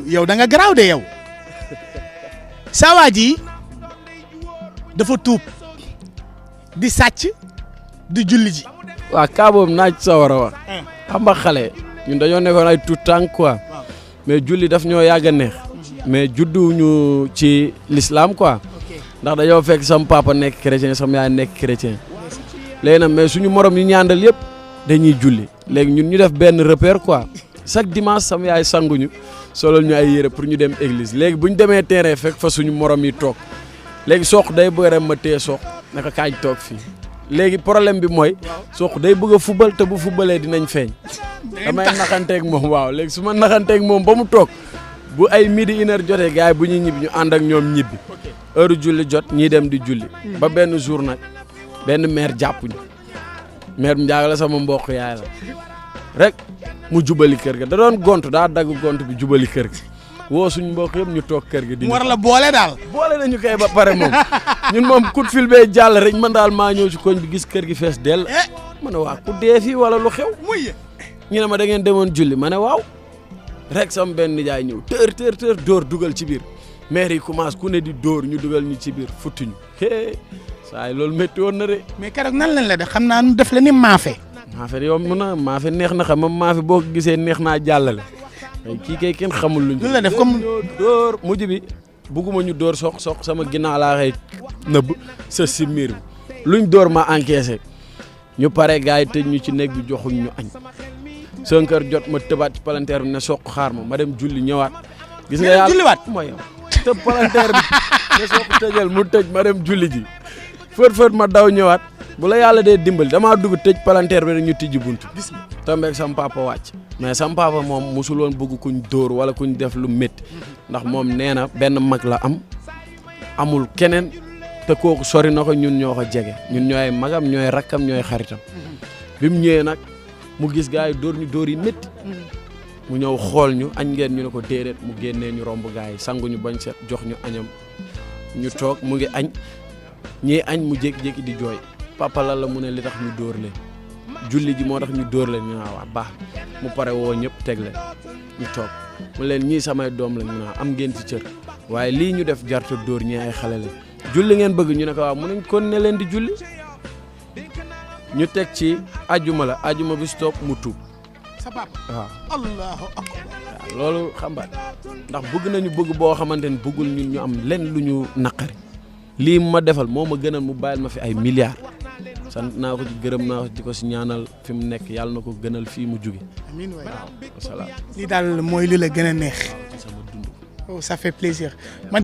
yow da nga garaaw de yow saa waa ji dafa tuub di sàcc di julli ji. waaw kaa boobu naaj sa war a wax. xam nga xale ñun dañoo nekkoon ay tout temps quoi mais julli daf ñoo yàgg a neex mais judduwuñu ci l'islam quoi ndax dañoo fekk sam papa nekk chrétien sam yaay nekk chrétien léegi nag mais suñu morom yi ñaandal yëpp dañuy julli léegi ñun ñu def benn repère quoi chaque dimanche sam yaay sanguñu solol ñu ay yére pour ñu dem église léegi bu ñu demee terrain fekk fa suñu morom yi toog léegi soq day bëgg rek ma téye soq naka kaaj toog fii léegi problème bi mooy soq day bëgg a fubal te bu fubalee dinañ feeñ damay naxanteeg moom waaw léegi su ma naxanteeg moom ba mu toog bu ay midi une heure jotee gars yi bu ñuy ñibbi ñu ànd ak ñoom ñibbi heure julli jot ñii dem di julli ba benn jour nag benn maire jàppuñu maire bi njaaga la sama mbokk yaay la rek mu jubali kër ga da doon gont daa dagg gont bi jubali kër ga woo suñ mbokk yëpp ñu toog kër ga. di mu war la boole daal. boole nañu kay ba pare moom ñun moom coup de fil bee jàll rek man daal maa ñëw si koñ bi gis kër gi fees dell. ma ne waa ku dee fii wala lu xew. ñu ne ma da ngeen demoon julli ma ne waaw rek sama benn nijaay ñëw tër dóor dugal ci biir maire yi commence ku ne di dóor ñu dugal ñu ci biir futtuñu saa yi loolu métti woon na de. mais keroog nan lañ la def xam naa nu def la ni maafe. maafe yow mun na maafe neex na xam moom maafe boo ko gisee neex naa jàllale kii kay kenn xamul luñ. lu la def comme dóor mujj bi bugguma ñu dóor soq sama ginnaaw laa xëy nëbb sa si miir bi luñ dóor ma encaissé ñu pare gars yi tëj ñu ci néeg bi joxuñ ñu añ 5 heures jot ma tëbaat ci palanteer bi ne soq xaar ma dem julli ñëwaat. gis nga yàlla julliwaat mooy yow tëb palanteer bi ne soq tëjal mu tëj ma dem julli ji fët ma daw ñëwaat bu la yàlla dee dimbali damaa dugg tëj palanteer bi rek ñu tijji buntu. tombeeg sam papa wàcc mais sam papa moom musul woon bëgg kuñ dóor wala kuñ def lu métti ndax moom nee na benn mag la amul keneen te kooku sori na ko ñun ñoo ko jege ñun ñooy magam ñooy rakkam ñooy xaritam bi mu ñëwee nag mu gis gars yi dóor ñu dóor yi métti mu ñëw xool ñu añ ngeen ñu ne ko déedéet mu génnee ñu romb gars yi sanguñu bañ set jox ñu añam ñu toog mu ngi añ ñii añ mu jékki-jékki di jooy papa la mu ne li tax ñu dóor leen julli ji moo tax ñu dóor leen ñu naan waa baax mu pare woo ñëpp teg leen ñu toog mu leen ñii samay doom lañ mu naan am ngeen ci cër waaye lii ñu def jarta dóor ñii ay xale lañ julli ngeen bëgg ñu ne ko waaw mu nañ kon ne leen di julli ñu teg ci ajuma bi stop mu tuub sa papa waaw allahu akbar waaw loolu xam nga ndax bëgg nañu bëgg boo xamante ne bëggul ñun ñu am lenn lu ñu naqari lii ma defal moo ma gënal mu bàyyil ma fi ay milliards sant naa ko ci gërëm naa ko ci ko si ñaanal fi mu nekk yàlla na ko gënal fii mu jóge amiin waay waaw wasalaam lii daal mooy li la gën a neex. ci sama dund. Ça fait plaisir.